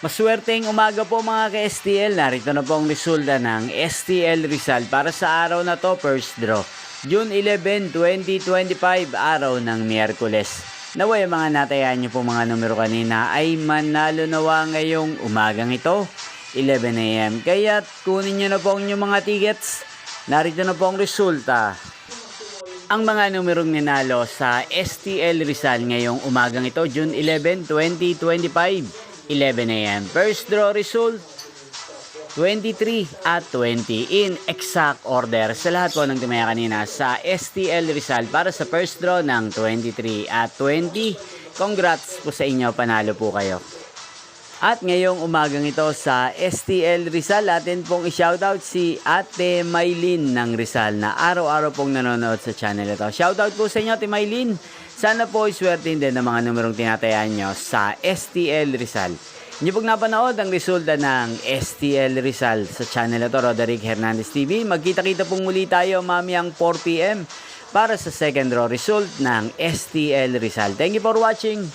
Maswerteng umaga po mga ka-STL. Narito na po ang resulta ng STL Rizal para sa araw na to, first draw. June 11, 2025, araw ng Miyerkules. Naway mga natayan nyo po mga numero kanina ay manalo nawa ngayong umagang ito, 11 AM. Kaya kunin nyo na po ang inyong mga tickets. Narito na po ang resulta. Ang mga numerong ninalo sa STL Rizal ngayong umagang ito, June 11, 2025. 11 AM. First draw result, 23 at 20 in exact order sa lahat po ng tumaya kanina sa STL Rizal para sa first draw ng 23 at 20. Congrats po sa inyo, panalo po kayo. At ngayong umagang ito sa STL Rizal, atin pong i-shoutout si Ate Maylin ng Rizal na araw-araw pong nanonood sa channel ito. Shoutout po sa inyo, Ate Maylin. Sana po iswertin din ng mga numerong tinatayaan nyo sa STL Rizal. Hindi pong napanood ang resulta ng STL Rizal sa channel ito, Roderick Hernandez TV. Magkita-kita pong muli tayo mamayang 4 PM para sa second draw result ng STL Rizal. Thank you for watching.